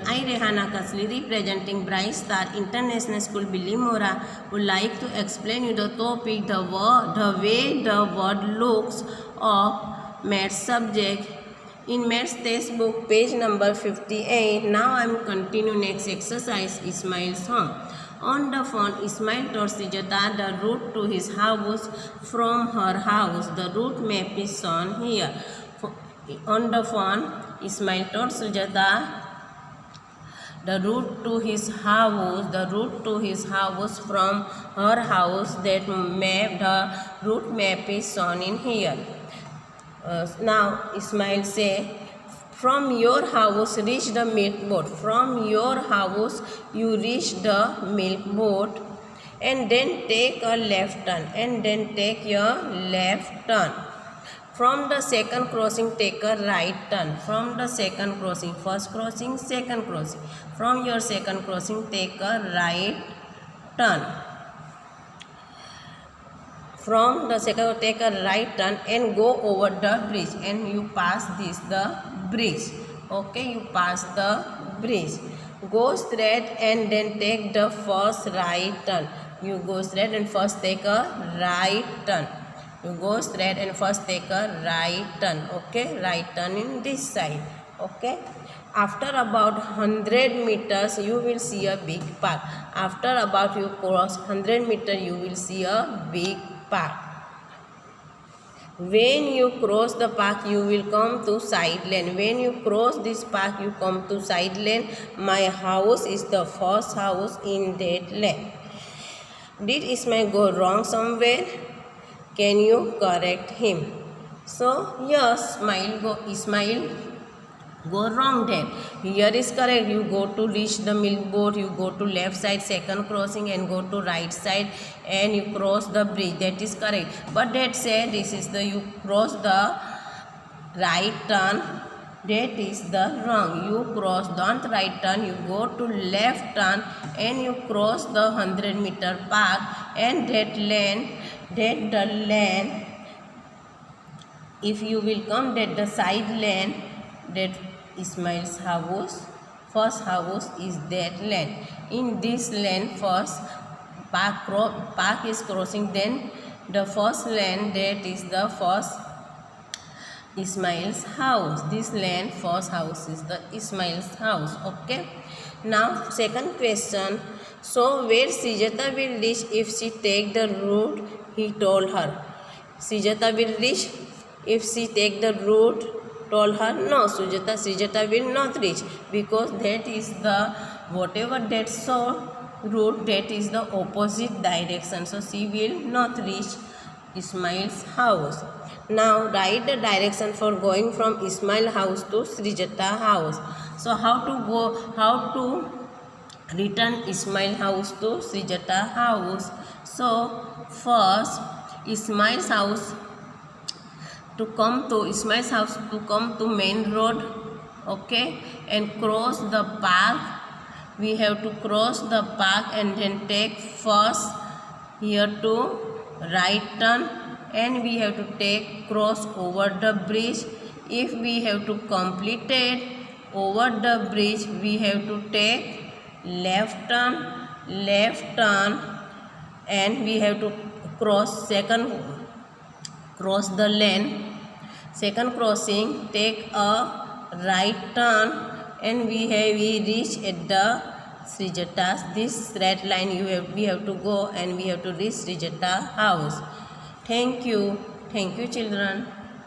I, Rehana Kasli, representing Bright Star International School, Bilimora, would like to explain you the topic, the way the world looks of maths subject. In maths textbook, page number 58. Now I am continue next exercise, Ismail's home. On the phone, Ismail told Sujata the route to his house from her house. The route map is shown here. On the phone, Ismail told Sujata the route to his house from her house. That map, the route map is shown in here. Now Ismail say, from your house reach the milk boat. From your house you reach the milk boat, and then take a left turn, and then take your left turn. From the second crossing take a right turn. From the second crossing, first crossing, second crossing. From your second crossing take a right turn. From the second take a right turn and go over the bridge, and you pass the bridge. Okay, you pass the bridge. Go straight and then take the first right turn. You go straight and first take a right turn. You go straight and first take a right turn. Okay, right turn in this side. Okay. After about 100 meters you will see a big park. After about you cross 100 meters you will see a big park. When you cross the park you will come to side lane. When you cross this park you come to side lane. My house is the first house in that lane. Did Ismail go wrong somewhere? Can you correct him? So yes, Ismail go wrong there. Here is correct. You go to reach the milk boat, you go to left side second crossing and go to right side and you cross the bridge. That is correct. But that said this is the you cross the right turn. That is the wrong. You cross don't right turn, you go to left turn and you cross the 100-meter park, and that the lane, if you will come that the side lane, that Ismail's house, first house is that lane. In this lane first park is crossing, then the first lane, that is the first Ismail's house. This lane first house is the Ismail's house. Okay. Now second question. So where Sujata will reach if she take the route he told her? Sujata will reach if she take the route told her? No, Sujata will not reach, because that is the whatever that saw route, that is the opposite direction. So she will not reach Ismail's house. Now write the direction for going from Ismail house to Sujata house. So how to return Ismail house to Sujata house? So first Ismail's house, to come to main road, okay, and cross the park. We have to cross the park and then take first here to right turn, and we have to cross over the bridge. If we have to complete it over the bridge, we have to take left turn, and we have to cross the lane. Second crossing, take a right turn, and we reach at the Sujata's. This straight line we have to go, and we have to reach Sujata house. Thank you children.